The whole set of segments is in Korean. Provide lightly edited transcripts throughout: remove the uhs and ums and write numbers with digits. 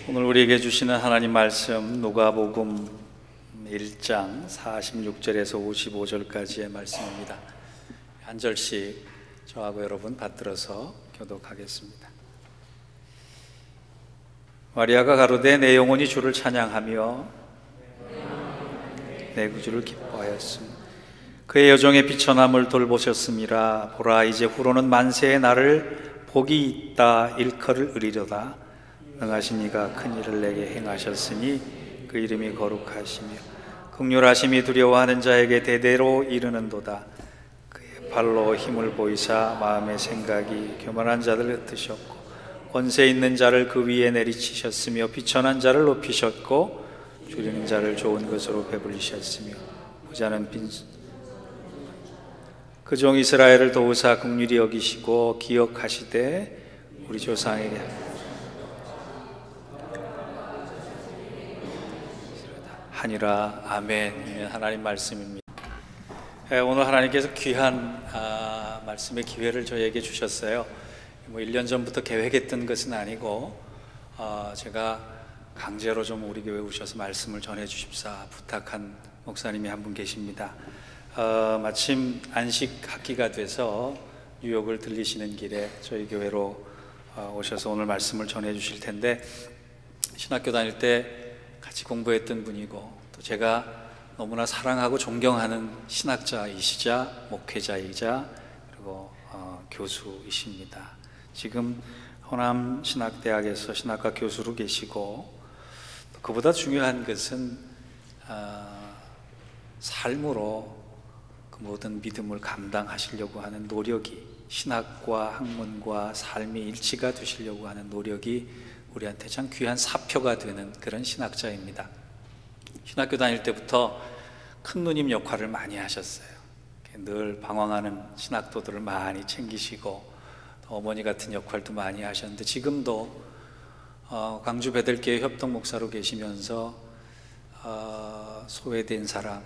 오늘 우리에게 주시는 하나님 말씀 누가복음 1장 46절에서 55절까지의 말씀입니다. 한 절씩 저하고 여러분 받들어서 교독하겠습니다. 마리아가 가로되 내 영혼이 주를 찬양하며 내 구주를 기뻐하였으며 그의 여종의 비천함을 돌보셨음이라. 보라, 이제 후로는 만세의 날을 복이 있다 일컬을 의리로다. 능하신 이가 큰 일을 내게 행하셨으니 그 이름이 거룩하시며 긍휼하심이 두려워하는 자에게 대대로 이르는도다. 그의 발로 힘을 보이사 마음의 생각이 교만한 자들 흩으셨고 권세 있는 자를 그 위에 내리치셨으며 비천한 자를 높이셨고 줄이는 자를 좋은 것으로 배불리셨으며 부자는 그 종 이스라엘을 도우사 긍휼히 여기시고 기억하시되 우리 조상에게 하니라. 아멘. 하나님 말씀입니다. 오늘 하나님께서 귀한 말씀의 기회를 저에게 주셨어요. 1년 전부터 계획했던 것은 아니고 제가 강제로 좀 우리 교회 오셔서 말씀을 전해 주십사 부탁한 목사님이 한 분 계십니다. 마침 안식 학기가 돼서 뉴욕을 들리시는 길에 저희 교회로 오셔서 오늘 말씀을 전해 주실 텐데, 신학교 다닐 때 같이 공부했던 분이고 또 제가 너무나 사랑하고 존경하는 신학자이시자 목회자이자 그리고 교수이십니다. 지금 호남신학대학에서 신학과 교수로 계시고, 또 그보다 중요한 것은 삶으로 그 모든 믿음을 감당하시려고 하는 노력이, 신학과 학문과 삶이 일치가 되시려고 하는 노력이 우리한테 참 귀한 사표가 되는 그런 신학자입니다. 신학교 다닐 때부터 큰 누님 역할을 많이 하셨어요. 늘 방황하는 신학도들을 많이 챙기시고 어머니 같은 역할도 많이 하셨는데, 지금도 광주 베들교회 협동 목사로 계시면서 소외된 사람,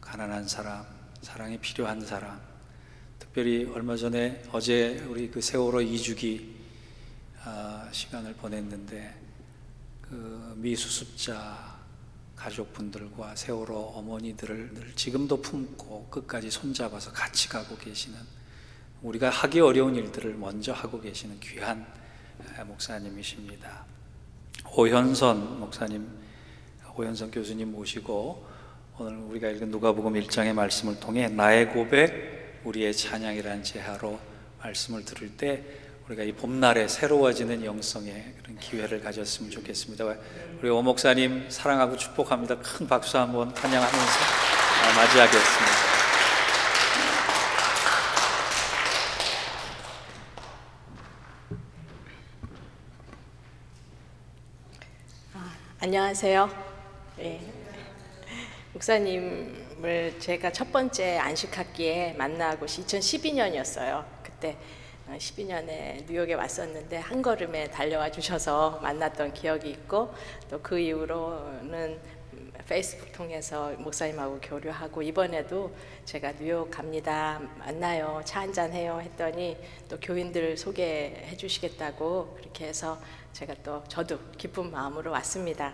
가난한 사람, 사랑이 필요한 사람, 특별히 얼마 전에 어제 우리 그 세월호 2주기 시간을 보냈는데, 그 미수습자 가족분들과 세월호 어머니들을 늘 지금도 품고 끝까지 손잡아서 같이 가고 계시는, 우리가 하기 어려운 일들을 먼저 하고 계시는 귀한 목사님이십니다. 오현선 목사님, 오현선 교수님 모시고 오늘 우리가 읽은 누가복음 1장의 말씀을 통해 나의 고백 우리의 찬양이라는 제하로 말씀을 들을 때 우리가 이 봄날에 새로워지는 영성의 그런 기회를 가졌으면 좋겠습니다. 우리 오 목사님 사랑하고 축복합니다. 큰 박수 한번 찬양하면서 맞이하겠습니다. 안녕하세요. 네. 목사님을 제가 첫 번째 안식학기에 만나고 2012년이었어요. 그때 12년에 뉴욕에 왔었는데 한 걸음에 달려와 주셔서 만났던 기억이 있고, 또 그 이후로는 페이스북 통해서 목사님하고 교류하고, 이번에도 제가 뉴욕 갑니다, 만나요, 차 한잔 해요 했더니 또 교인들 소개해 주시겠다고 그렇게 해서 제가 또 저도 기쁜 마음으로 왔습니다.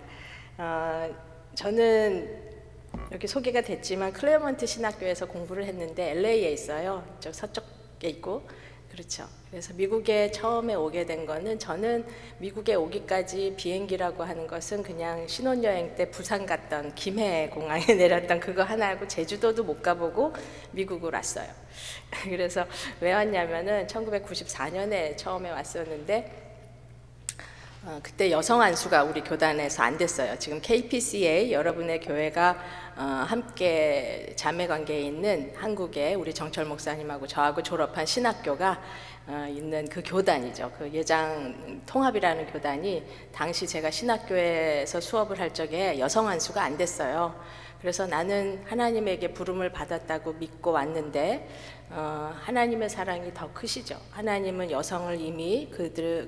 저는 여기 소개가 됐지만 클레어먼트 신학교에서 공부를 했는데 LA에 있어요. 저 서쪽에 있고. 그렇죠. 그래서 미국에 처음에 오게 된 거는, 저는 미국에 오기까지 비행기라고 하는 것은 그냥 신혼여행 때 부산 갔던 김해 공항에 내렸던 그거 하나 하고 제주도도 못 가보고 미국으로 왔어요. 그래서 왜 왔냐면은 1994년에 처음에 왔었는데 그때 여성 안수가 우리 교단에서 안 됐어요. 지금 KPCA, 여러분의 교회가 함께 자매 관계에 있는 한국의 우리 정철 목사님하고 저하고 졸업한 신학교가 있는 그 교단이죠. 그 예장 통합이라는 교단이 당시 제가 신학교에서 수업을 할 적에 여성 안수가 안 됐어요. 그래서 나는 하나님에게 부름을 받았다고 믿고 왔는데 하나님의 사랑이 더 크시죠. 하나님은 여성을 이미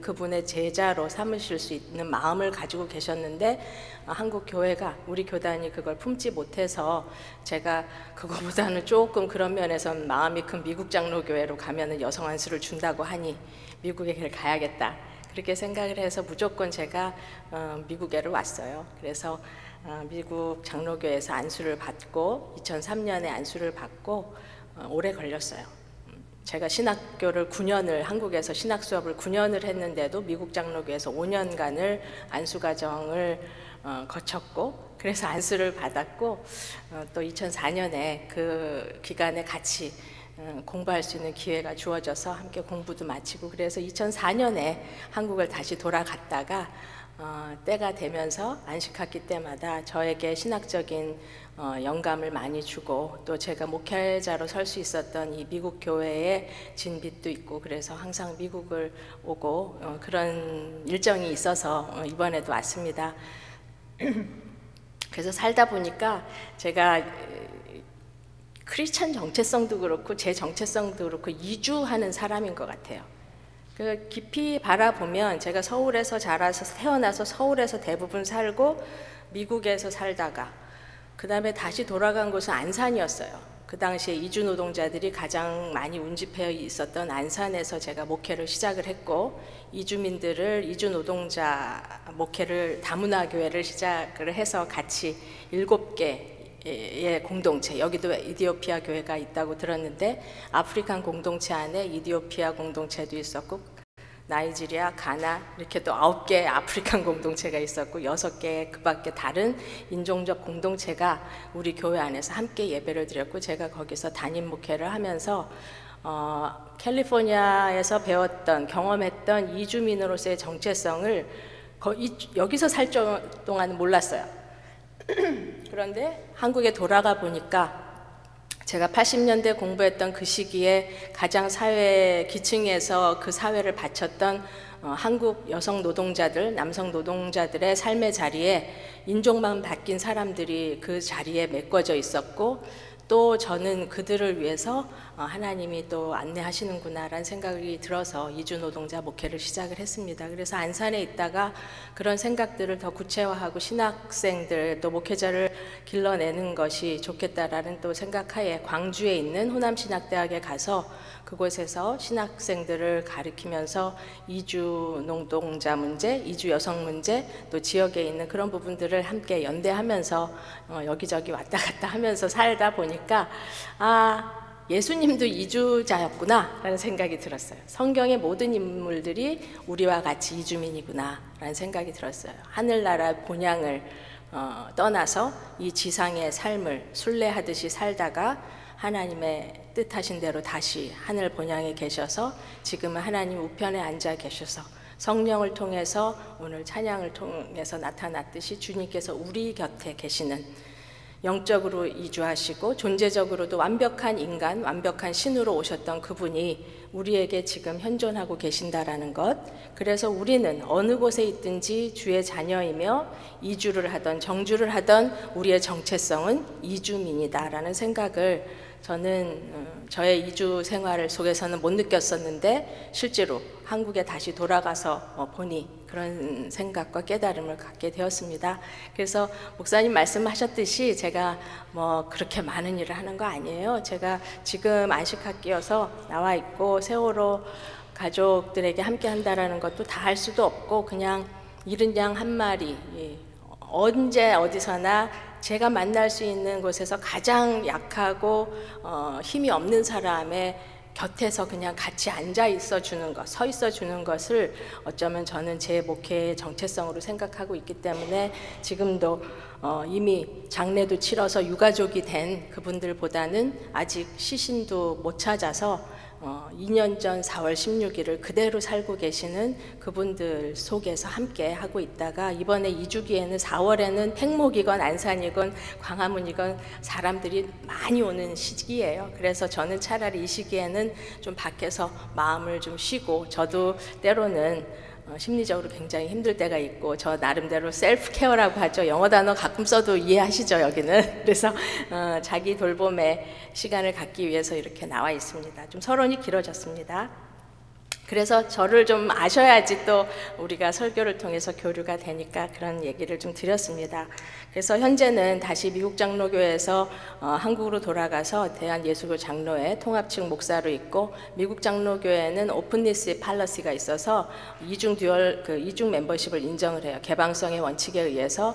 그분의 제자로 삼으실 수 있는 마음을 가지고 계셨는데 한국 교회가, 우리 교단이 그걸 품지 못해서 제가 그거보다는 조금 그런 면에서 마음이 큰 미국 장로교회로 가면은 여성 안수를 준다고 하니 미국에 가야겠다. 그렇게 생각을 해서 무조건 제가 미국에를 왔어요. 그래서 미국 장로교에서 안수를 받고 2003년에 안수를 받고 오래 걸렸어요. 제가 신학교를 9년을 한국에서 신학 수업을 9년을 했는데도 미국 장로교에서 5년간을 안수 과정을 거쳤고, 그래서 안수를 받았고, 또 2004년에 그 기간에 같이 공부할 수 있는 기회가 주어져서 함께 공부도 마치고, 그래서 2004년에 한국을 다시 돌아갔다가 때가 되면서 안식학기 때마다 저에게 신학적인 영감을 많이 주고, 또 제가 목회자로 설 수 있었던 이 미국 교회의 진빛도 있고, 그래서 항상 미국을 오고 그런 일정이 있어서 이번에도 왔습니다. 그래서 살다 보니까 제가 크리스찬 정체성도 그렇고 제 정체성도 그렇고 이주하는 사람인 것 같아요. 그 깊이 바라보면 제가 서울에서 자라서 태어나서 서울에서 대부분 살고 미국에서 살다가 그 다음에 다시 돌아간 곳은 안산이었어요. 그 당시에 이주 노동자들이 가장 많이 운집해 있었던 안산에서 제가 목회를 시작을 했고, 이주민들을 이주 노동자 목회를 다문화 교회를 시작을 해서 같이 7개의 공동체, 여기도 이디오피아 교회가 있다고 들었는데 아프리칸 공동체 안에 이디오피아 공동체도 있었고, 나이지리아, 가나 이렇게 또 9개의 아프리칸 공동체가 있었고 6개의 그 밖에 다른 인종적 공동체가 우리 교회 안에서 함께 예배를 드렸고, 제가 거기서 담임 목회를 하면서 캘리포니아에서 배웠던 경험했던 이주민으로서의 정체성을 여기서 살 동안은 몰랐어요. 그런데 한국에 돌아가 보니까 제가 80년대 공부했던 그 시기에 가장 사회 기층에서 그 사회를 바쳤던 한국 여성 노동자들, 남성 노동자들의 삶의 자리에 인종만 바뀐 사람들이 그 자리에 메꿔져 있었고, 또 저는 그들을 위해서 하나님이 또 안내하시는구나라는 생각이 들어서 이주 노동자 목회를 시작을 했습니다. 그래서 안산에 있다가 그런 생각들을 더 구체화하고 신학생들 또 목회자를 길러내는 것이 좋겠다라는 또 생각하에 광주에 있는 호남신학대학에 가서 그곳에서 신학생들을 가르치면서 이주 노동자 문제, 이주 여성 문제, 또 지역에 있는 그런 부분들을 함께 연대하면서 여기저기 왔다 갔다 하면서 살다 보니까 예수님도 이주자였구나 라는 생각이 들었어요. 성경의 모든 인물들이 우리와 같이 이주민이구나 라는 생각이 들었어요. 하늘나라 본향을 떠나서 이 지상의 삶을 순례하듯이 살다가 하나님의 뜻하신 대로 다시 하늘 본향에 계셔서 지금은 하나님 우편에 앉아 계셔서 성령을 통해서 오늘 찬양을 통해서 나타났듯이 주님께서 우리 곁에 계시는, 영적으로 이주하시고 존재적으로도 완벽한 인간, 완벽한 신으로 오셨던 그분이 우리에게 지금 현존하고 계신다라는 것, 그래서 우리는 어느 곳에 있든지 주의 자녀이며 이주를 하던 정주를 하던 우리의 정체성은 이주민이다라는 생각을 저는 저의 이주 생활 속에서는 못 느꼈었는데 실제로 한국에 다시 돌아가서 보니 그런 생각과 깨달음을 갖게 되었습니다. 그래서 목사님 말씀하셨듯이 제가 뭐 그렇게 많은 일을 하는 거 아니에요. 제가 지금 안식학기여서 나와 있고 세월호 가족들에게 함께 한다라는 것도 다 할 수도 없고, 그냥 이른 양 한 마리, 언제 어디서나 제가 만날 수 있는 곳에서 가장 약하고 힘이 없는 사람의 곁에서 그냥 같이 앉아 있어 주는 것, 서 있어 주는 것을 어쩌면 저는 제 목회의 정체성으로 생각하고 있기 때문에 지금도 이미 장례도 치러서 유가족이 된 그분들보다는 아직 시신도 못 찾아서 2년 전 4월 16일을 그대로 살고 계시는 그분들 속에서 함께 하고 있다가, 이번에 2주기에는 4월에는 행목이건 안산이건 광화문이건 사람들이 많이 오는 시기예요. 그래서 저는 차라리 이 시기에는 좀 밖에서 마음을 좀 쉬고, 저도 때로는 심리적으로 굉장히 힘들 때가 있고, 저 나름대로 셀프 케어라고 하죠. 영어 단어 가끔 써도 이해하시죠, 여기는. 그래서 자기 돌봄의 시간을 갖기 위해서 이렇게 나와 있습니다. 좀 서론이 길어졌습니다. 그래서 저를 좀 아셔야지 또 우리가 설교를 통해서 교류가 되니까 그런 얘기를 좀 드렸습니다. 그래서 현재는 다시 미국 장로교회에서 한국으로 돌아가서 대한예수교 장로회 통합측 목사로 있고, 미국 장로교회는 오픈리스 팔러시가 있어서 이중 멤버십을 인정을 해요. 개방성의 원칙에 의해서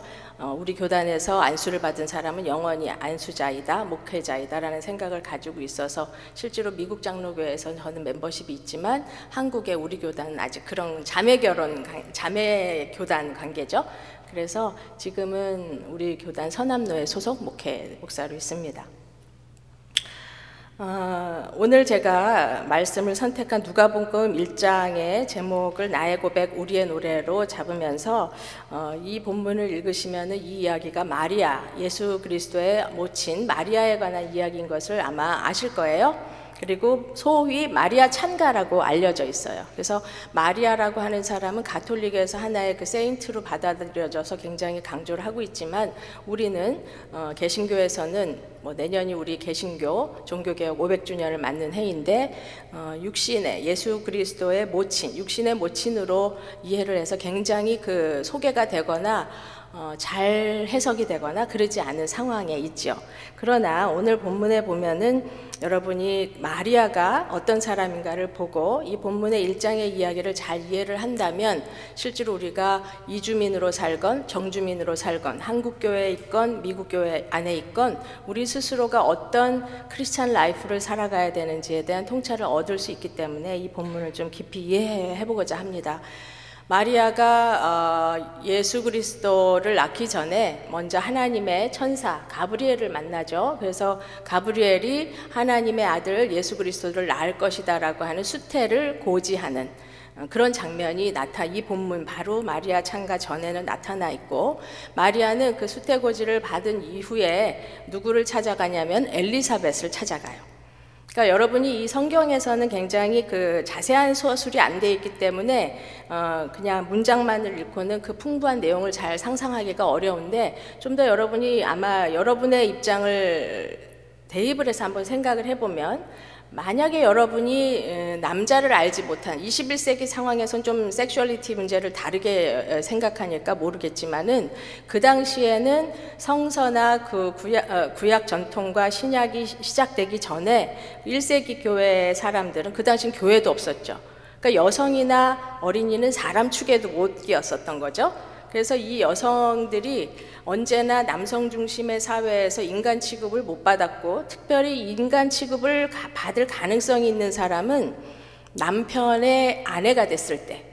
우리 교단에서 안수를 받은 사람은 영원히 안수자이다, 목회자이다라는 생각을 가지고 있어서 실제로 미국 장로교회에서 저는 멤버십이 있지만 한국의 우리 교단은 아직 그런 자매 교단 관계죠. 그래서 지금은 우리 교단 서남로의 소속 목사로 있습니다. 오늘 제가 말씀을 선택한 누가복음 1장의 제목을 나의 고백 우리의 노래로 잡으면서 이 본문을 읽으시면 이 이야기가 마리아, 예수 그리스도의 모친 마리아에 관한 이야기인 것을 아마 아실 거예요. 그리고 소위 마리아 찬가라고 알려져 있어요. 그래서 마리아라고 하는 사람은 가톨릭에서 하나의 그 세인트로 받아들여져서 굉장히 강조를 하고 있지만, 우리는 개신교에서는 내년이 우리 개신교 종교개혁 500주년을 맞는 해인데 육신의 예수 그리스도의 모친, 육신의 모친으로 이해를 해서 굉장히 그 소개가 되거나 잘 해석이 되거나 그러지 않은 상황에 있죠. 그러나 오늘 본문에 보면은 여러분이 마리아가 어떤 사람인가를 보고 이 본문의 1장의 이야기를 잘 이해를 한다면 실제로 우리가 이주민으로 살건 정주민으로 살건 한국교회에 있건 미국교회 안에 있건 우리 스스로가 어떤 크리스찬 라이프를 살아가야 되는지에 대한 통찰을 얻을 수 있기 때문에 이 본문을 좀 깊이 이해해 보고자 합니다. 마리아가 예수 그리스도를 낳기 전에 먼저 하나님의 천사 가브리엘을 만나죠. 그래서 가브리엘이 하나님의 아들 예수 그리스도를 낳을 것이다 라고 하는 수태를 고지하는 그런 장면이 이 본문 바로 마리아 찬가 전에는 나타나 있고, 마리아는 그 수태 고지를 받은 이후에 누구를 찾아가냐면 엘리사벳을 찾아가요. 그러니까 여러분이 이 성경에서는 굉장히 그 자세한 서술이 안 돼 있기 때문에 그냥 문장만을 읽고는 그 풍부한 내용을 잘 상상하기가 어려운데, 좀 더 여러분이 아마 여러분의 입장을 대입을 해서 한번 생각을 해보면, 만약에 여러분이 남자를 알지 못한 21세기 상황에선 좀 섹슈얼리티 문제를 다르게 생각하니까 모르겠지만은 그 당시에는 성서나 그 구약 전통과 신약이 시작되기 전에 1세기 교회 사람들은 그 당시엔 교회도 없었죠. 그러니까 여성이나 어린이는 사람 축에도 못 끼었었던 거죠. 그래서 이 여성들이 언제나 남성 중심의 사회에서 인간 취급을 못 받았고, 특별히 인간 취급을 받을 가능성이 있는 사람은 남편의 아내가 됐을 때,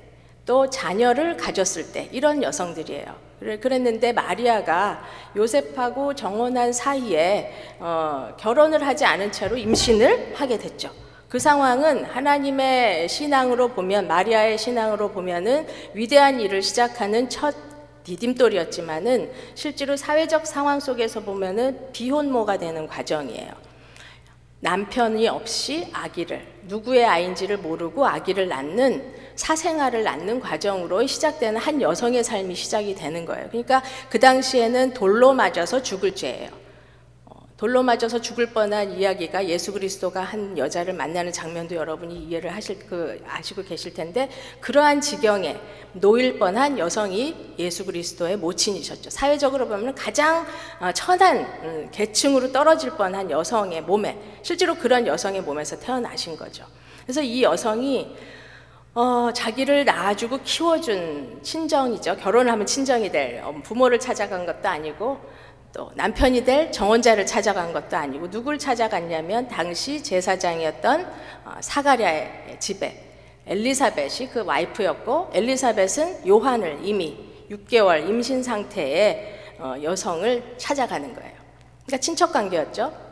또 자녀를 가졌을 때, 이런 여성들이에요. 그랬는데 마리아가 요셉하고 정혼한 사이에 결혼을 하지 않은 채로 임신을 하게 됐죠. 그 상황은 하나님의 신앙으로 보면, 마리아의 신앙으로 보면은 위대한 일을 시작하는 첫 디딤돌이었지만은 실제로 사회적 상황 속에서 보면은 비혼모가 되는 과정이에요. 남편이 없이 아기를, 누구의 아이인지를 모르고 아기를 낳는, 사생아를 낳는 과정으로 시작되는 한 여성의 삶이 시작이 되는 거예요. 그러니까 그 당시에는 돌로 맞아서 죽을 죄예요. 돌로 맞아서 죽을 뻔한 이야기가 예수 그리스도가 한 여자를 만나는 장면도 여러분이 이해를 아시고 계실 텐데, 그러한 지경에 놓일 뻔한 여성이 예수 그리스도의 모친이셨죠. 사회적으로 보면 가장 천한 계층으로 떨어질 뻔한 여성의 몸에, 실제로 그런 여성의 몸에서 태어나신 거죠. 그래서 이 여성이 자기를 낳아주고 키워준 친정이죠. 결혼하면 친정이 될 부모를 찾아간 것도 아니고, 또 남편이 될 정혼자를 찾아간 것도 아니고, 누굴 찾아갔냐면 당시 제사장이었던 사가랴의 집에 엘리사벳이 그 와이프였고, 엘리사벳은 요한을 이미 6개월 임신 상태의 여성을 찾아가는 거예요. 그러니까 친척 관계였죠.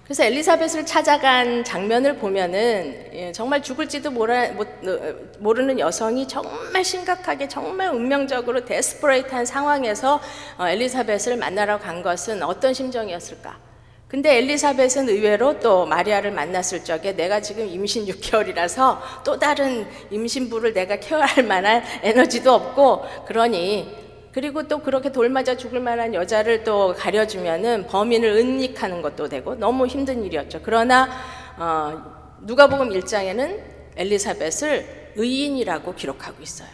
그래서 엘리사벳을 찾아간 장면을 보면은 정말 죽을지도 모르는 여성이 정말 심각하게, 정말 운명적으로 데스퍼레이트한 상황에서 엘리사벳을 만나러 간 것은 어떤 심정이었을까? 근데 엘리사벳은 의외로 또 마리아를 만났을 적에 내가 지금 임신 6개월이라서 또 다른 임신부를 내가 케어할 만한 에너지도 없고, 그리고 또 그렇게 돌맞아 죽을 만한 여자를 또 가려주면은 범인을 은닉하는 것도 되고 너무 힘든 일이었죠. 그러나 누가복음 1장에는 엘리사벳을 의인이라고 기록하고 있어요.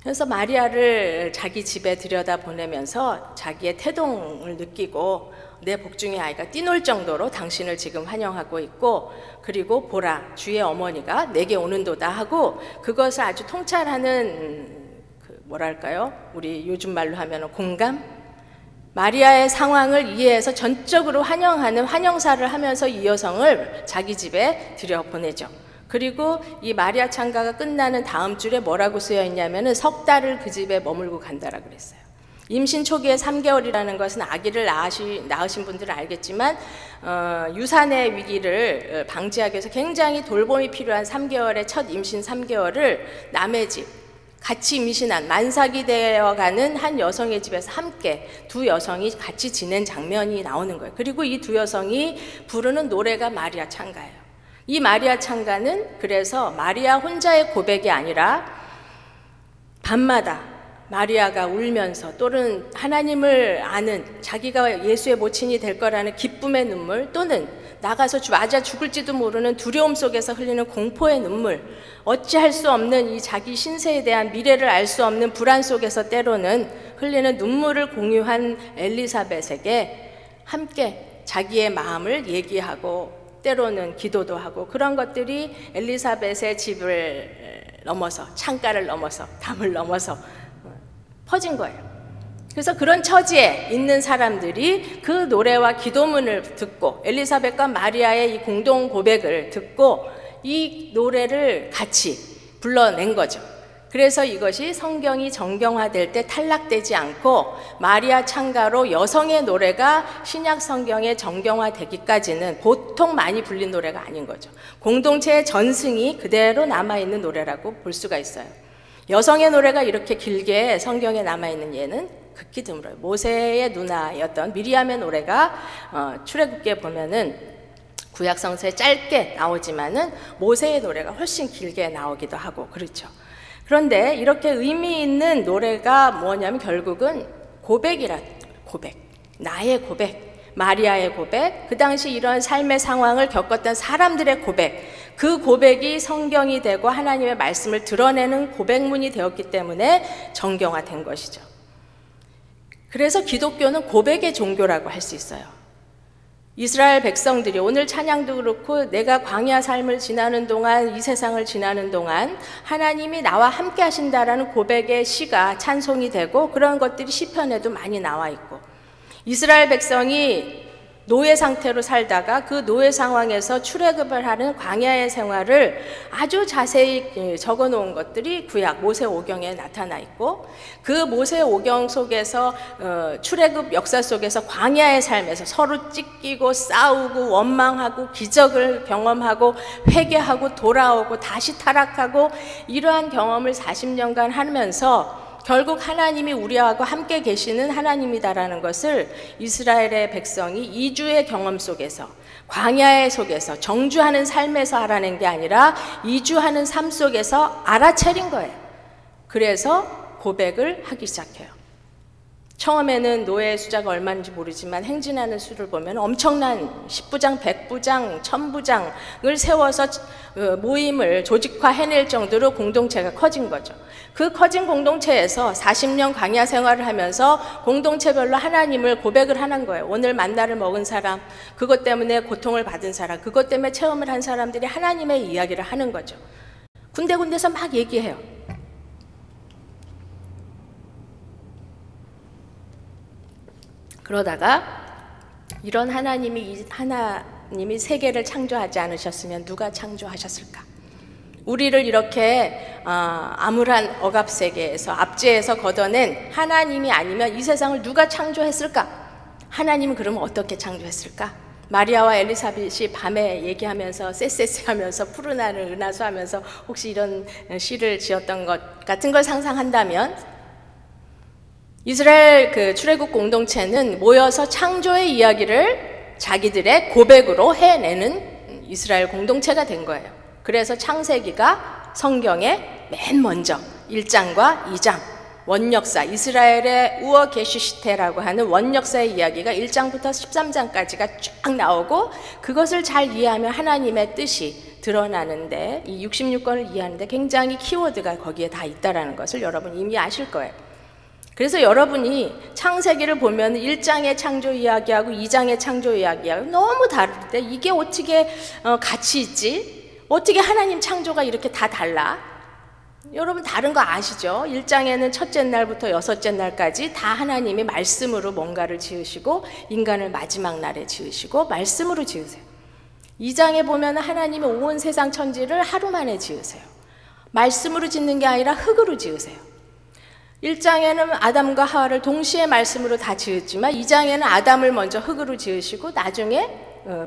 그래서 마리아를 자기 집에 들여다보내면서 자기의 태동을 느끼고 내 복중의 아이가 뛰놀 정도로 당신을 지금 환영하고 있고, 그리고 보라 주의 어머니가 내게 오는도다 하고 그것을 아주 통찰하는 뭐랄까요? 우리 요즘 말로 하면 공감? 마리아의 상황을 이해해서 전적으로 환영하는 환영사를 하면서 이 여성을 자기 집에 들여보내죠. 그리고 이 마리아 창가가 끝나는 다음 줄에 뭐라고 쓰여 있냐면은 석 달을 그 집에 머물고 간다라고 그랬어요. 임신 초기에 3개월이라는 것은 아기를 낳으신 분들은 알겠지만 유산의 위기를 방지하기 위해서 굉장히 돌봄이 필요한 3개월의 첫 임신 3개월을 남의 집, 같이 임신한 만삭이 되어가는 한 여성의 집에서 함께 두 여성이 같이 지낸 장면이 나오는 거예요. 그리고 이 두 여성이 부르는 노래가 마리아 창가예요. 이 마리아 창가는 그래서 마리아 혼자의 고백이 아니라 밤마다 마리아가 울면서 또는 하나님을 아는 자기가 예수의 모친이 될 거라는 기쁨의 눈물, 또는 나가서 맞아 죽을지도 모르는 두려움 속에서 흘리는 공포의 눈물, 어찌할 수 없는 이 자기 신세에 대한 미래를 알 수 없는 불안 속에서 때로는 흘리는 눈물을 공유한 엘리사벳에게 함께 자기의 마음을 얘기하고 때로는 기도도 하고, 그런 것들이 엘리사벳의 집을 넘어서 창가를 넘어서 담을 넘어서 퍼진 거예요. 그래서 그런 처지에 있는 사람들이 그 노래와 기도문을 듣고 엘리사벳과 마리아의 이 공동 고백을 듣고 이 노래를 같이 불러낸 거죠. 그래서 이것이 성경이 정경화될 때 탈락되지 않고 마리아 창가로 여성의 노래가 신약 성경에 정경화되기까지는 보통 많이 불린 노래가 아닌 거죠. 공동체의 전승이 그대로 남아있는 노래라고 볼 수가 있어요. 여성의 노래가 이렇게 길게 성경에 남아있는 예는 극히 드물어요. 모세의 누나였던 미리암의 노래가 출애굽기에 보면은 구약 성서에 짧게 나오지만은 모세의 노래가 훨씬 길게 나오기도 하고 그렇죠. 그런데 이렇게 의미 있는 노래가 뭐냐면 결국은 고백, 나의 고백, 마리아의 고백, 그 당시 이런 삶의 상황을 겪었던 사람들의 고백, 그 고백이 성경이 되고 하나님의 말씀을 드러내는 고백문이 되었기 때문에 정경화된 것이죠. 그래서 기독교는 고백의 종교라고 할 수 있어요. 이스라엘 백성들이 오늘 찬양도 그렇고 내가 광야 삶을 지나는 동안, 이 세상을 지나는 동안 하나님이 나와 함께 하신다라는 고백의 시가 찬송이 되고, 그런 것들이 시편에도 많이 나와 있고, 이스라엘 백성이 노예 상태로 살다가 그 노예 상황에서 출애굽을 하는 광야의 생활을 아주 자세히 적어 놓은 것들이 구약 모세오경에 나타나 있고, 그 모세오경 속에서 출애굽 역사 속에서 광야의 삶에서 서로 찢기고 싸우고 원망하고 기적을 경험하고 회개하고 돌아오고 다시 타락하고 이러한 경험을 40년간 하면서 결국 하나님이 우리하고 함께 계시는 하나님이다라는 것을 이스라엘의 백성이 이주의 경험 속에서, 광야의 속에서, 정주하는 삶에서 알아낸 게 아니라 이주하는 삶 속에서 알아차린 거예요. 그래서 고백을 하기 시작해요. 처음에는 노예의 숫자가 얼마인지 모르지만 행진하는 수를 보면 엄청난 10부장, 100부장, 1000부장을 세워서 모임을 조직화해낼 정도로 공동체가 커진 거죠. 그 커진 공동체에서 40년 광야 생활을 하면서 공동체별로 하나님을 고백을 하는 거예요. 오늘 만나를 먹은 사람, 그것 때문에 고통을 받은 사람, 그것 때문에 체험을 한 사람들이 하나님의 이야기를 하는 거죠. 군데군데서 막 얘기해요. 그러다가 이런 하나님이 세계를 창조하지 않으셨으면 누가 창조하셨을까? 우리를 이렇게 암울한 억압세계에서 압제해서 걷어낸 하나님이 아니면 이 세상을 누가 창조했을까? 하나님은 그러면 어떻게 창조했을까? 마리아와 엘리사벳이 밤에 얘기하면서 쎄쎄쎄하면서 푸른 하늘 은하수하면서 혹시 이런 시를 지었던 것 같은 걸 상상한다면, 이스라엘 그 출애굽 공동체는 모여서 창조의 이야기를 자기들의 고백으로 해내는 이스라엘 공동체가 된 거예요. 그래서 창세기가 성경의 맨 먼저 1장과 2장 원역사, 이스라엘의 우어 게슈시테라고 하는 원역사의 이야기가 1장부터 13장까지가 쫙 나오고, 그것을 잘 이해하면 하나님의 뜻이 드러나는데 이 66권을 이해하는데 굉장히 키워드가 거기에 다 있다라는 것을 여러분 이미 아실 거예요. 그래서 여러분이 창세기를 보면 1장의 창조 이야기하고 2장의 창조 이야기하고 너무 다를 때 이게 어떻게 같이 있지? 어떻게 하나님 창조가 이렇게 다 달라? 여러분 다른 거 아시죠? 1장에는 첫째 날부터 여섯째 날까지 다 하나님이 말씀으로 뭔가를 지으시고 인간을 마지막 날에 지으시고 말씀으로 지으세요. 2장에 보면 하나님이 온 세상 천지를 하루 만에 지으세요. 말씀으로 짓는 게 아니라 흙으로 지으세요. 1장에는 아담과 하와를 동시에 말씀으로 다 지었지만 2장에는 아담을 먼저 흙으로 지으시고 나중에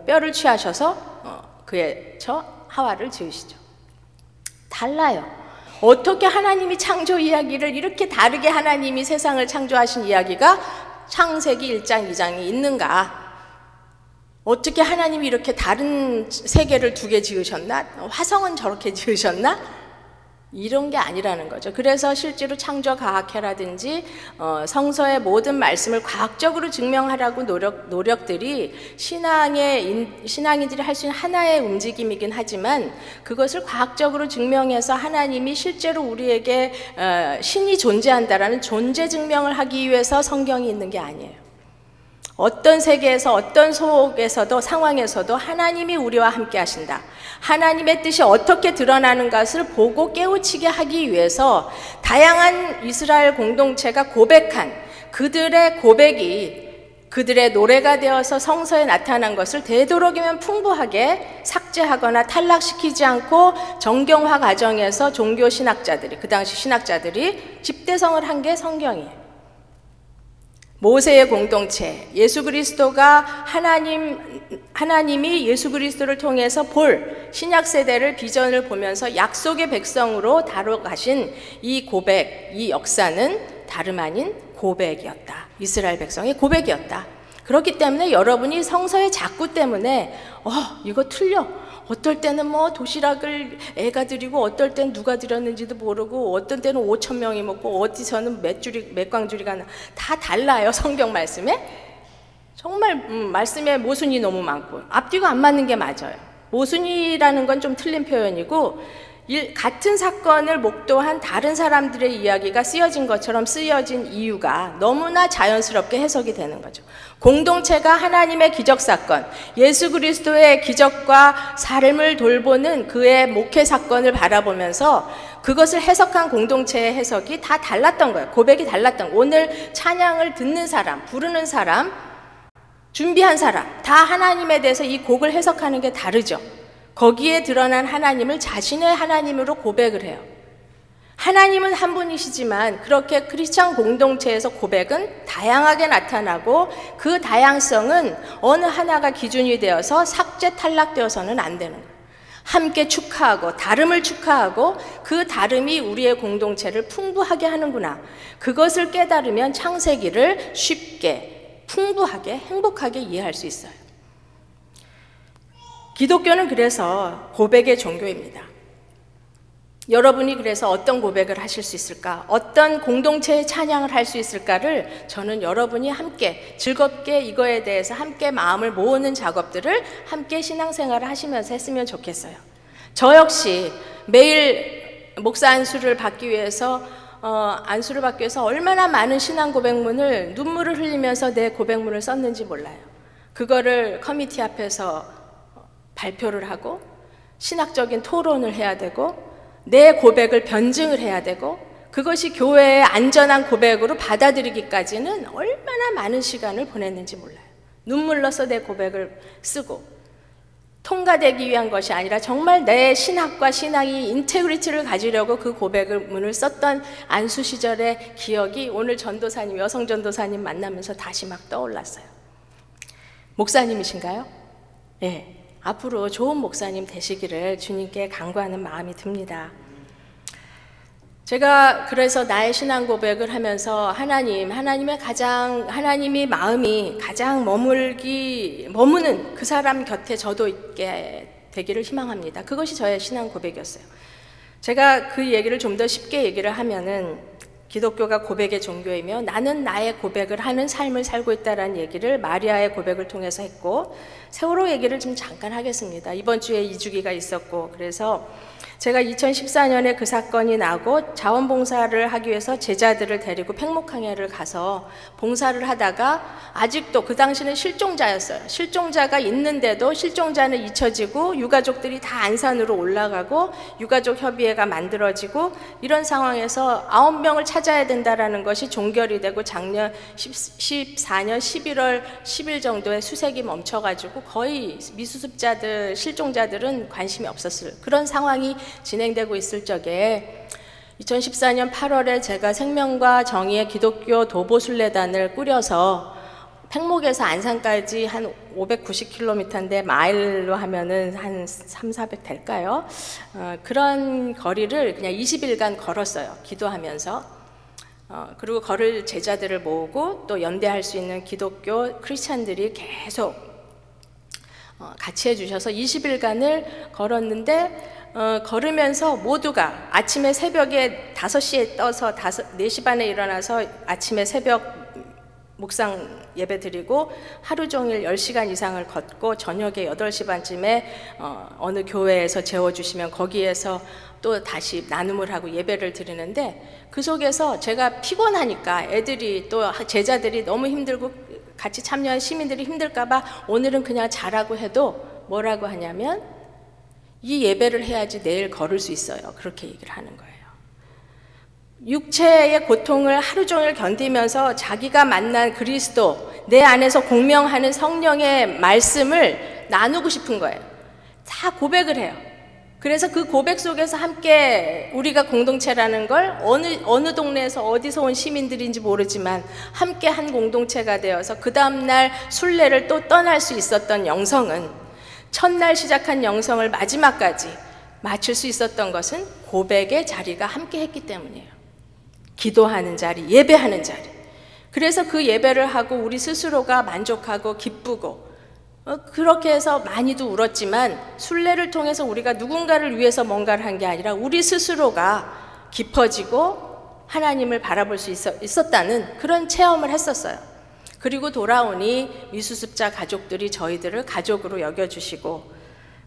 뼈를 취하셔서 그의 처 하와를 지으시죠. 달라요. 어떻게 하나님이 창조 이야기를 이렇게 다르게 하나님이 세상을 창조하신 이야기가 창세기 1장, 2장이 있는가? 어떻게 하나님이 이렇게 다른 세계를 두 개 지으셨나? 화성은 저렇게 지으셨나? 이런 게 아니라는 거죠. 그래서 실제로 창조과학회라든지 성서의 모든 말씀을 과학적으로 증명하라고 노력들이 신앙인들이 할 수 있는 하나의 움직임이긴 하지만 그것을 과학적으로 증명해서 하나님이 실제로 우리에게 신이 존재한다라는 존재 증명을 하기 위해서 성경이 있는 게 아니에요. 어떤 세계에서 어떤 속에서도 상황에서도 하나님이 우리와 함께 하신다. 하나님의 뜻이 어떻게 드러나는 것을 보고 깨우치게 하기 위해서 다양한 이스라엘 공동체가 고백한 그들의 고백이 그들의 노래가 되어서 성서에 나타난 것을 되도록이면 풍부하게 삭제하거나 탈락시키지 않고 정경화 과정에서 종교 신학자들이 그 당시 신학자들이 집대성을 한 게 성경이에요. 모세의 공동체, 예수 그리스도가 하나님이 예수 그리스도를 통해서 볼 신약 세대를 비전을 보면서 약속의 백성으로 다뤄가신 이 고백, 이 역사는 다름 아닌 고백이었다. 이스라엘 백성의 고백이었다. 그렇기 때문에 여러분이 성서의 작구 때문에 이거 틀려. 어떨 때는 뭐 도시락을 애가 드리고 어떨 때는 누가 드렸는지도 모르고 어떤 때는 5,000명이 먹고 어디서는 몇 광주리가 다 달라요. 성경 말씀에 정말 말씀에 모순이 너무 많고 앞뒤가 안 맞는 게 맞아요. 모순이라는 건 좀 틀린 표현이고 같은 사건을 목도한 다른 사람들의 이야기가 쓰여진 것처럼 쓰여진 이유가 너무나 자연스럽게 해석이 되는 거죠. 공동체가 하나님의 기적사건, 예수 그리스도의 기적과 삶을 돌보는 그의 목회 사건을 바라보면서 그것을 해석한 공동체의 해석이 다 달랐던 거예요. 고백이 달랐던 거예요. 오늘 찬양을 듣는 사람, 부르는 사람, 준비한 사람 다 하나님에 대해서 이 곡을 해석하는 게 다르죠. 거기에 드러난 하나님을 자신의 하나님으로 고백을 해요. 하나님은 한 분이시지만 그렇게 크리스찬 공동체에서 고백은 다양하게 나타나고 그 다양성은 어느 하나가 기준이 되어서 삭제 탈락되어서는 안 되는 거예요. 함께 축하하고 다름을 축하하고 그 다름이 우리의 공동체를 풍부하게 하는구나. 그것을 깨달으면 창세기를 쉽게 풍부하게 행복하게 이해할 수 있어요. 기독교는 그래서 고백의 종교입니다. 여러분이 그래서 어떤 고백을 하실 수 있을까? 어떤 공동체의 찬양을 할 수 있을까를 저는 여러분이 함께 즐겁게 이거에 대해서 함께 마음을 모으는 작업들을 함께 신앙생활을 하시면서 했으면 좋겠어요. 저 역시 매일 목사 안수를 받기 위해서 얼마나 많은 신앙 고백문을 눈물을 흘리면서 내 고백문을 썼는지 몰라요. 그거를 커미티 앞에서 발표를 하고 신학적인 토론을 해야 되고 내 고백을 변증을 해야 되고 그것이 교회의 안전한 고백으로 받아들이기까지는 얼마나 많은 시간을 보냈는지 몰라요. 눈물로서 내 고백을 쓰고 통과되기 위한 것이 아니라 정말 내 신학과 신앙이 인테그리티를 가지려고 그 고백문을 썼던 안수 시절의 기억이 오늘 전도사님, 여성 전도사님 만나면서 다시 막 떠올랐어요. 목사님이신가요? 네. 앞으로 좋은 목사님 되시기를 주님께 간구하는 마음이 듭니다. 제가 그래서 나의 신앙 고백을 하면서 하나님의 마음이 가장 머무는 그 사람 곁에 저도 있게 되기를 희망합니다. 그것이 저의 신앙 고백이었어요. 제가 그 얘기를 좀 더 쉽게 얘기를 하면은 기독교가 고백의 종교이며 나는 나의 고백을 하는 삶을 살고 있다는 얘기를 마리아의 고백을 통해서 했고, 세월호 얘기를 좀 잠깐 하겠습니다. 이번 주에 2주기가 있었고, 그래서 제가 2014년에 그 사건이 나고 자원봉사를 하기 위해서 제자들을 데리고 팽목항해를 가서 봉사를 하다가, 아직도 그 당시는 실종자였어요. 실종자가 있는데도 실종자는 잊혀지고 유가족들이 다 안산으로 올라가고 유가족 협의회가 만들어지고, 이런 상황에서 9명을 찾아야 된다는 것이 종결이 되고 작년 14년 11월 10일 정도에 수색이 멈춰가지고 거의 미수습자들, 실종자들은 관심이 없었을 그런 상황이 진행되고 있을 적에 2014년 8월에 제가 생명과 정의의 기독교 도보순례단을 꾸려서 팽목에서 안산까지 한 590km인데 마일로 하면은 한 300-400 될까요? 그런 거리를 그냥 20일간 걸었어요. 기도하면서. 그리고 걸을 제자들을 모으고 또 연대할 수 있는 기독교 크리스찬들이 계속 같이 해주셔서 20일간을 걸었는데, 걸으면서 모두가 아침에 새벽에 5시에 떠서 4시 반에 일어나서 아침에 새벽 묵상 예배 드리고 하루 종일 10시간 이상을 걷고 저녁에 8시 반쯤에 어느 교회에서 재워주시면 거기에서 또 다시 나눔을 하고 예배를 드리는데, 그 속에서 제가 피곤하니까 애들이 또 제자들이 너무 힘들고 같이 참여한 시민들이 힘들까봐 오늘은 그냥 자라고 해도 뭐라고 하냐면, 이 예배를 해야지 내일 걸을 수 있어요. 그렇게 얘기를 하는 거예요. 육체의 고통을 하루 종일 견디면서 자기가 만난 그리스도, 내 안에서 공명하는 성령의 말씀을 나누고 싶은 거예요. 다 고백을 해요. 그래서 그 고백 속에서 함께 우리가 공동체라는 걸 어느 동네에서 어디서 온 시민들인지 모르지만 함께 한 공동체가 되어서 그 다음날 순례를 또 떠날 수 있었던 영성은, 첫날 시작한 영성을 마지막까지 마칠 수 있었던 것은 고백의 자리가 함께 했기 때문이에요. 기도하는 자리, 예배하는 자리. 그래서 그 예배를 하고 우리 스스로가 만족하고 기쁘고, 그렇게 해서 많이도 울었지만 순례를 통해서 우리가 누군가를 위해서 뭔가를 한 게 아니라 우리 스스로가 깊어지고 하나님을 바라볼 수 있었다는 그런 체험을 했었어요. 그리고 돌아오니 미수습자 가족들이 저희들을 가족으로 여겨주시고,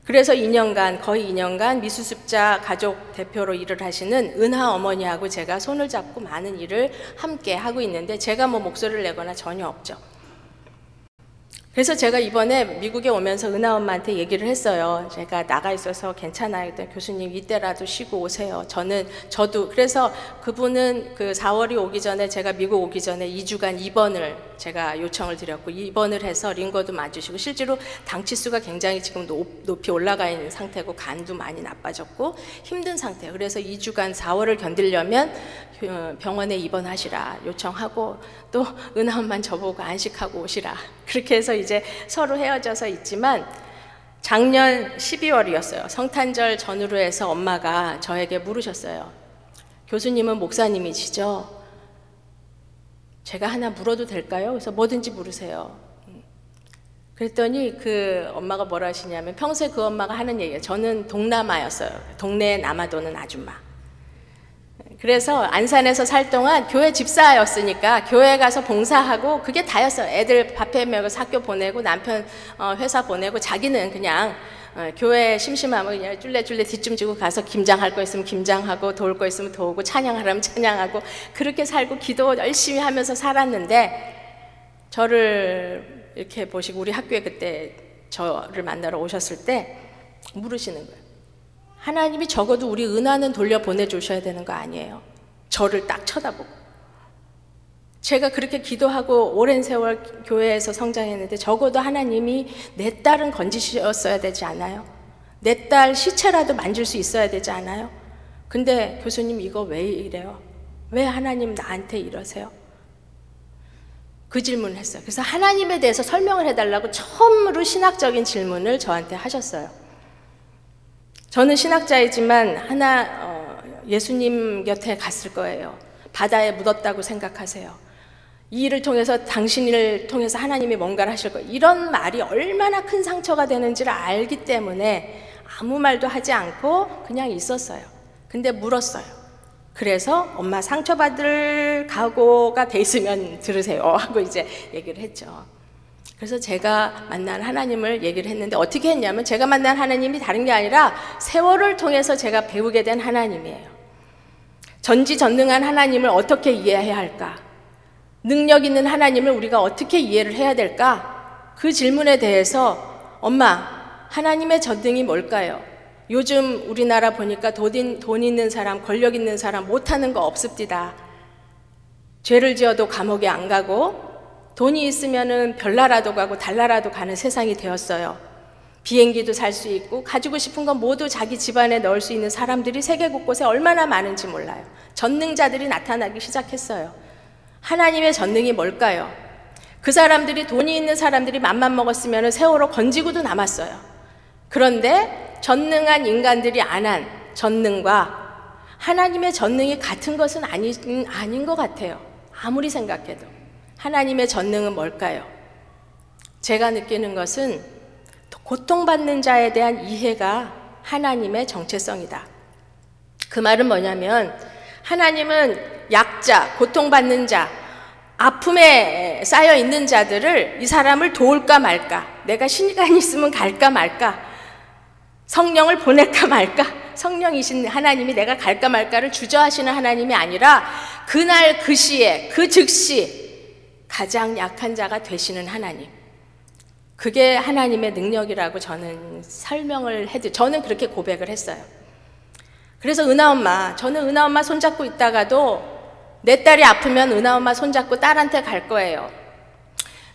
그래서 2년간, 거의 2년간 미수습자 가족 대표로 일을 하시는 은하 어머니하고 제가 손을 잡고 많은 일을 함께 하고 있는데, 제가 뭐 목소리를 내거나 전혀 없죠. 그래서 제가 이번에 미국에 오면서 은하 엄마한테 얘기를 했어요. 제가 나가 있어서 괜찮아요. 그랬더니 교수님 이때라도 쉬고 오세요. 저도 그래서 그분은 그 4월이 오기 전에, 제가 미국 오기 전에 2주간 입원을 제가 요청을 드렸고, 입원을 해서 링거도 맞으시고, 실제로 당치수가 굉장히 지금 높이 올라가 있는 상태고 간도 많이 나빠졌고 힘든 상태예요. 그래서 2주간 4월을 견디려면 병원에 입원하시라 요청하고, 또 은하 엄마는 저보고 안식하고 오시라, 그렇게 해서 이제 서로 헤어져서 있지만, 작년 12월이었어요. 성탄절 전후로 해서 엄마가 저에게 물으셨어요. 교수님은 목사님이시죠? 제가 하나 물어도 될까요? 그래서 뭐든지 물으세요. 그랬더니 그 엄마가 뭐라 하시냐면, 평소에 그 엄마가 하는 얘기예요. 저는 동남아였어요. 동네에 남아도는 아줌마. 그래서 안산에서 살 동안 교회 집사였으니까 교회 가서 봉사하고 그게 다였어요. 애들 밥해 먹여서 학교 보내고 남편 회사 보내고, 자기는 그냥 교회 심심하면 그냥 쫄래쫄래 뒷좀 지고 가서 김장할 거 있으면 김장하고 도울 거 있으면 도우고 찬양하라면 찬양하고, 그렇게 살고 기도 열심히 하면서 살았는데, 저를 이렇게 보시고 우리 학교에 그때 저를 만나러 오셨을 때 물으시는 거예요. 하나님이 적어도 우리 은하는 돌려보내주셔야 되는 거 아니에요? 저를 딱 쳐다보고. 제가 그렇게 기도하고 오랜 세월 교회에서 성장했는데 적어도 하나님이 내 딸은 건지셨어야 되지 않아요? 내 딸 시체라도 만질 수 있어야 되지 않아요? 근데 교수님 이거 왜 이래요? 왜 하나님 나한테 이러세요? 그 질문을 했어요. 그래서 하나님에 대해서 설명을 해달라고 처음으로 신학적인 질문을 저한테 하셨어요. 저는 신학자이지만 예수님 곁에 갔을 거예요. 바다에 묻었다고 생각하세요. 이 일을 통해서, 당신을 통해서 하나님이 뭔가를 하실 거예요. 이런 말이 얼마나 큰 상처가 되는지를 알기 때문에 아무 말도 하지 않고 그냥 있었어요. 근데 물었어요. 그래서 엄마 상처받을 각오가 돼 있으면 들으세요 하고 이제 얘기를 했죠. 그래서 제가 만난 하나님을 얘기를 했는데 어떻게 했냐면 제가 만난 하나님이 다른 게 아니라 세월을 통해서 제가 배우게 된 하나님이에요. 전지전능한 하나님을 어떻게 이해해야 할까? 능력 있는 하나님을 우리가 어떻게 이해를 해야 될까? 그 질문에 대해서 엄마, 하나님의 전능이 뭘까요? 요즘 우리나라 보니까 돈 있는 사람, 권력 있는 사람 못하는 거 없습디다. 죄를 지어도 감옥에 안 가고 돈이 있으면은 별나라도 가고 달나라도 가는 세상이 되었어요. 비행기도 살 수 있고 가지고 싶은 건 모두 자기 집안에 넣을 수 있는 사람들이 세계 곳곳에 얼마나 많은지 몰라요. 전능자들이 나타나기 시작했어요. 하나님의 전능이 뭘까요? 그 사람들이 돈이 있는 사람들이 맘만 먹었으면 세월호 건지고도 남았어요. 그런데 전능한 인간들이 안 한 전능과 하나님의 전능이 같은 것은 아닌 것 같아요. 아무리 생각해도. 하나님의 전능은 뭘까요? 제가 느끼는 것은 고통받는 자에 대한 이해가 하나님의 정체성이다. 그 말은 뭐냐면 하나님은 약자, 고통받는 자, 아픔에 쌓여 있는 자들을 이 사람을 도울까 말까, 내가 시간이 있으면 갈까 말까, 성령을 보낼까 말까, 성령이신 하나님이 내가 갈까 말까를 주저하시는 하나님이 아니라 그날 그 시에 그 즉시 가장 약한 자가 되시는 하나님, 그게 하나님의 능력이라고 저는 설명을 저는 그렇게 고백을 했어요. 그래서 저는 은하엄마 손잡고 있다가도 내 딸이 아프면 은하엄마 손잡고 딸한테 갈 거예요.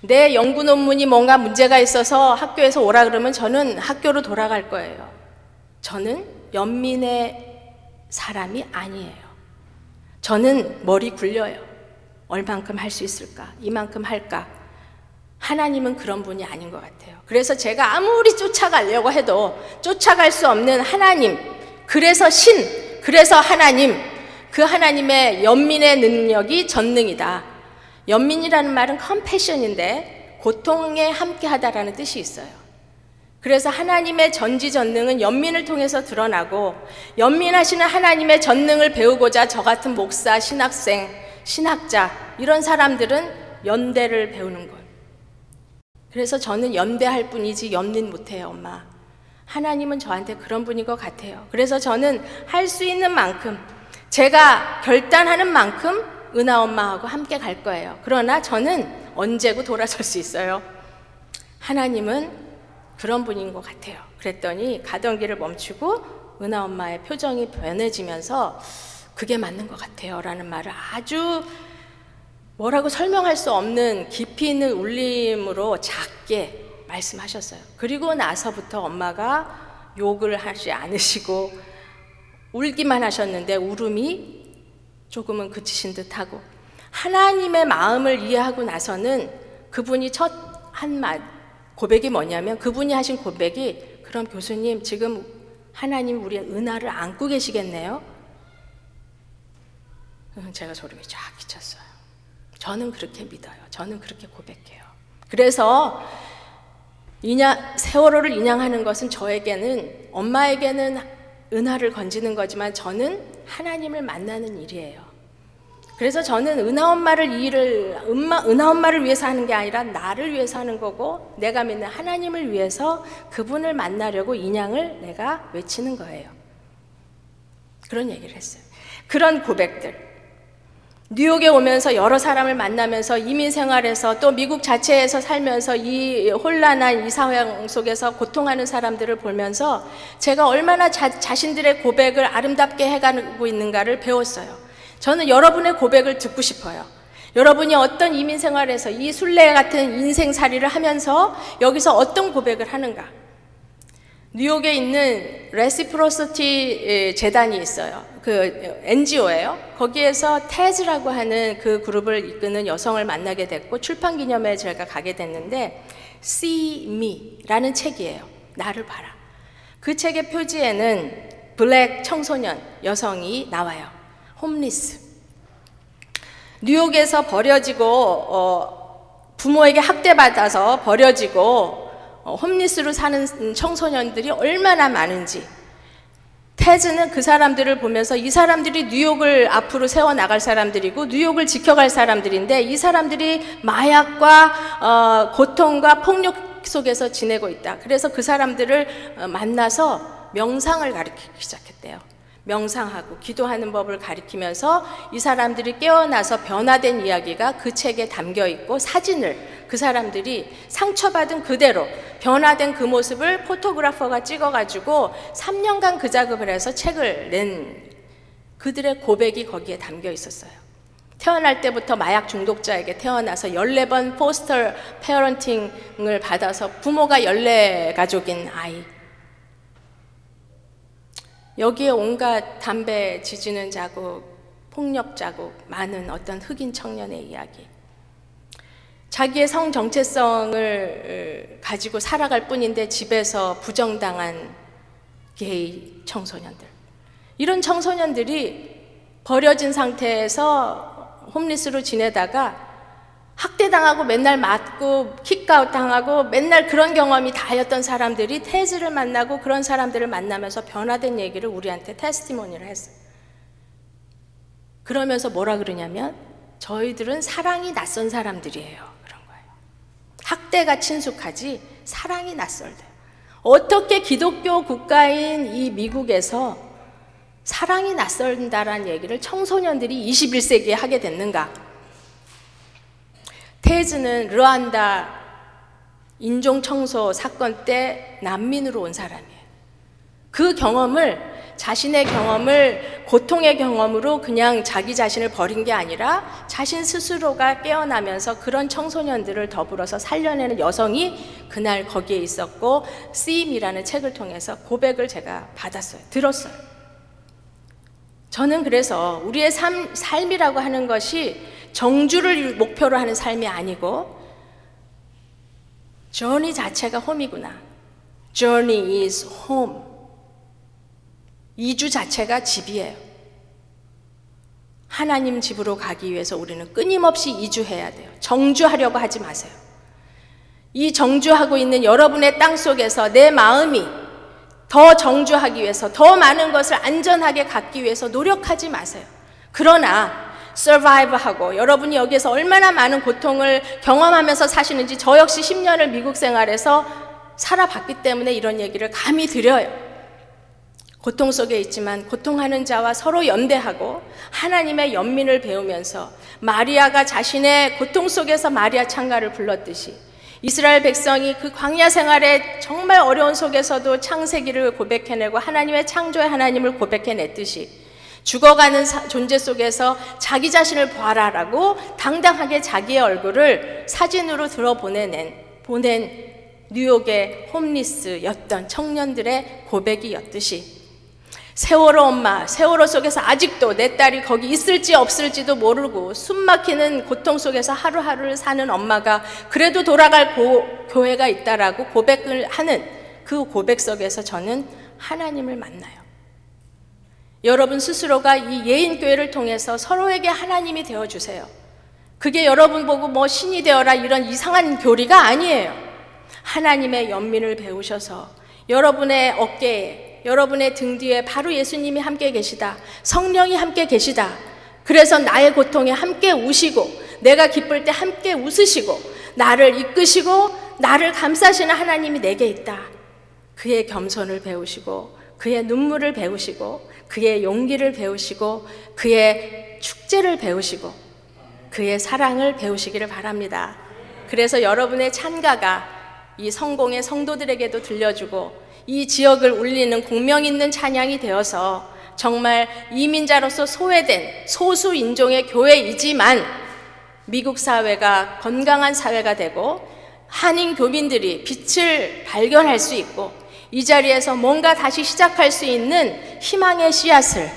내 연구 논문이 뭔가 문제가 있어서 학교에서 오라 그러면 저는 학교로 돌아갈 거예요. 저는 연민의 사람이 아니에요. 저는 머리 굴려요. 얼만큼 할 수 있을까? 이만큼 할까? 하나님은 그런 분이 아닌 것 같아요. 그래서 제가 아무리 쫓아가려고 해도 쫓아갈 수 없는 하나님, 그래서 그래서 하나님, 그 하나님의 연민의 능력이 전능이다. 연민이라는 말은 컴패션인데 고통에 함께하다라는 뜻이 있어요. 그래서 하나님의 전지전능은 연민을 통해서 드러나고, 연민하시는 하나님의 전능을 배우고자 저 같은 목사, 신학생, 신학자 이런 사람들은 연대를 배우는 거예요. 그래서 저는 연대할 뿐이지 연민 못해요. 엄마, 하나님은 저한테 그런 분인 것 같아요. 그래서 저는 할 수 있는 만큼, 제가 결단하는 만큼 은하엄마하고 함께 갈 거예요. 그러나 저는 언제고 돌아설 수 있어요. 하나님은 그런 분인 것 같아요. 그랬더니 가던 길을 멈추고 은하엄마의 표정이 변해지면서 그게 맞는 것 같아요 라는 말을 아주 뭐라고 설명할 수 없는 깊이 있는 울림으로 작게 말씀하셨어요. 그리고 나서부터 엄마가 욕을 하지 않으시고 울기만 하셨는데 울음이 조금은 그치신 듯하고, 하나님의 마음을 이해하고 나서는 그분이 첫 한 고백이 뭐냐면, 그분이 하신 고백이, 그럼 교수님 지금 하나님 우리의 은하를 안고 계시겠네요? 제가 소름이 쫙 끼쳤어요. 저는 그렇게 믿어요. 저는 그렇게 고백해요. 그래서 세월호를 인양하는 것은 저에게는, 엄마에게는 은하를 건지는 거지만 저는 하나님을 만나는 일이에요. 그래서 저는 은하엄마를 위해서 하는 게 아니라 나를 위해서 하는 거고, 내가 믿는 하나님을 위해서 그분을 만나려고 인양을 내가 외치는 거예요. 그런 얘기를 했어요. 그런 고백들, 뉴욕에 오면서 여러 사람을 만나면서 이민 생활에서 또 미국 자체에서 살면서 이 혼란한 이 상황 속에서 고통하는 사람들을 보면서 제가 얼마나 자신들의 고백을 아름답게 해가고 있는가를 배웠어요. 저는 여러분의 고백을 듣고 싶어요. 여러분이 어떤 이민 생활에서 이 순례 같은 인생살이를 하면서 여기서 어떤 고백을 하는가. 뉴욕에 있는 레시프로시티 재단이 있어요. 그 NGO예요. 거기에서 테즈라고 하는 그 그룹을 이끄는 여성을 만나게 됐고, 출판 기념회에 제가 가게 됐는데 See Me라는 책이에요. 나를 봐라. 그 책의 표지에는 블랙 청소년 여성이 나와요. 홈리스. 뉴욕에서 버려지고 부모에게 학대받아서 버려지고 홈리스로 사는 청소년들이 얼마나 많은지, 테즈는 그 사람들을 보면서 이 사람들이 뉴욕을 앞으로 세워나갈 사람들이고 뉴욕을 지켜갈 사람들인데 이 사람들이 마약과 고통과 폭력 속에서 지내고 있다. 그래서 그 사람들을 만나서 명상을 가르치기 시작했대요. 명상하고 기도하는 법을 가르치면서 이 사람들이 깨어나서 변화된 이야기가 그 책에 담겨 있고, 사진을 그 사람들이 상처받은 그대로 변화된 그 모습을 포토그래퍼가 찍어가지고 3년간 그 작업을 해서 책을 낸 그들의 고백이 거기에 담겨 있었어요. 태어날 때부터 마약 중독자에게 태어나서 14번 포스터 페어런팅을 받아서 부모가 14가족인 아이, 여기에 온갖 담배 지지는 자국, 폭력 자국, 많은 어떤 흑인 청년의 이야기, 자기의 성 정체성을 가지고 살아갈 뿐인데 집에서 부정당한 게이 청소년들, 이런 청소년들이 버려진 상태에서 홈리스로 지내다가 학대당하고 맨날 맞고 킥아웃 당하고 맨날 그런 경험이 다였던 사람들이 테즈를 만나고 그런 사람들을 만나면서 변화된 얘기를 우리한테 테스티모니를 했어요. 그러면서 뭐라 그러냐면 저희들은 사랑이 낯선 사람들이에요, 그런 거예요. 학대가 친숙하지 사랑이 낯설대요. 어떻게 기독교 국가인 이 미국에서 사랑이 낯선다라는 얘기를 청소년들이 21세기에 하게 됐는가? 테즈는 르완다 인종청소 사건 때 난민으로 온 사람이에요. 그 경험을, 자신의 경험을 고통의 경험으로 그냥 자기 자신을 버린 게 아니라 자신 스스로가 깨어나면서 그런 청소년들을 더불어서 살려내는 여성이 그날 거기에 있었고, 쓰임이라는 책을 통해서 고백을 제가 받았어요. 들었어요. 저는 그래서 우리의 삶이라고 하는 것이 정주를 목표로 하는 삶이 아니고 journey 자체가 홈이구나. Journey is home. 이주 자체가 집이에요. 하나님 집으로 가기 위해서 우리는 끊임없이 이주해야 돼요. 정주하려고 하지 마세요. 이 정주하고 있는 여러분의 땅 속에서 내 마음이 더 정주하기 위해서, 더 많은 것을 안전하게 갖기 위해서 노력하지 마세요. 그러나 서바이브하고 여러분이 여기에서 얼마나 많은 고통을 경험하면서 사시는지 저 역시 10년을 미국 생활에서 살아봤기 때문에 이런 얘기를 감히 드려요. 고통 속에 있지만 고통하는 자와 서로 연대하고 하나님의 연민을 배우면서 마리아가 자신의 고통 속에서 마리아 창가를 불렀듯이 이스라엘 백성이 그 광야 생활에 정말 어려운 속에서도 창세기를 고백해내고 하나님의 창조의 하나님을 고백해냈듯이 죽어가는 존재 속에서 자기 자신을 봐라라고 당당하게 자기의 얼굴을 사진으로 보낸 뉴욕의 홈리스였던 청년들의 고백이었듯이, 세월호 엄마, 세월호 속에서 아직도 내 딸이 거기 있을지 없을지도 모르고 숨막히는 고통 속에서 하루하루를 사는 엄마가 그래도 돌아갈 교회가 있다라고 고백을 하는 그 고백 속에서 저는 하나님을 만나요. 여러분 스스로가 이 예인교회를 통해서 서로에게 하나님이 되어주세요. 그게 여러분 보고 뭐 신이 되어라 이런 이상한 교리가 아니에요. 하나님의 연민을 배우셔서 여러분의 어깨에, 여러분의 등 뒤에 바로 예수님이 함께 계시다, 성령이 함께 계시다, 그래서 나의 고통에 함께 우시고 내가 기쁠 때 함께 웃으시고 나를 이끄시고 나를 감싸시는 하나님이 내게 있다. 그의 겸손을 배우시고 그의 눈물을 배우시고 그의 용기를 배우시고 그의 축제를 배우시고 그의 사랑을 배우시기를 바랍니다. 그래서 여러분의 찬가가 이 성공의 성도들에게도 들려주고 이 지역을 울리는 공명 있는 찬양이 되어서 정말 이민자로서 소외된 소수 인종의 교회이지만 미국 사회가 건강한 사회가 되고 한인 교민들이 빛을 발견할 수 있고 이 자리에서 뭔가 다시 시작할 수 있는 희망의 씨앗을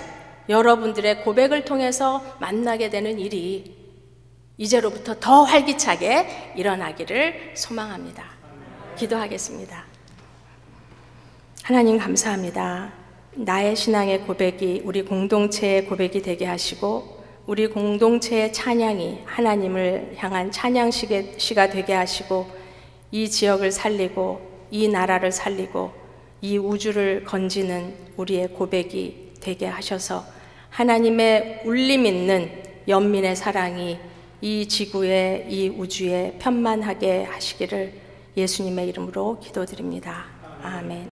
여러분들의 고백을 통해서 만나게 되는 일이 이제로부터 더 활기차게 일어나기를 소망합니다. 기도하겠습니다. 하나님 감사합니다. 나의 신앙의 고백이 우리 공동체의 고백이 되게 하시고 우리 공동체의 찬양이 하나님을 향한 찬양시가 되게 하시고 이 지역을 살리고 이 나라를 살리고 이 우주를 건지는 우리의 고백이 되게 하셔서 하나님의 울림 있는 연민의 사랑이 이 지구에, 이 우주에 편만하게 하시기를 예수님의 이름으로 기도드립니다. 아멘.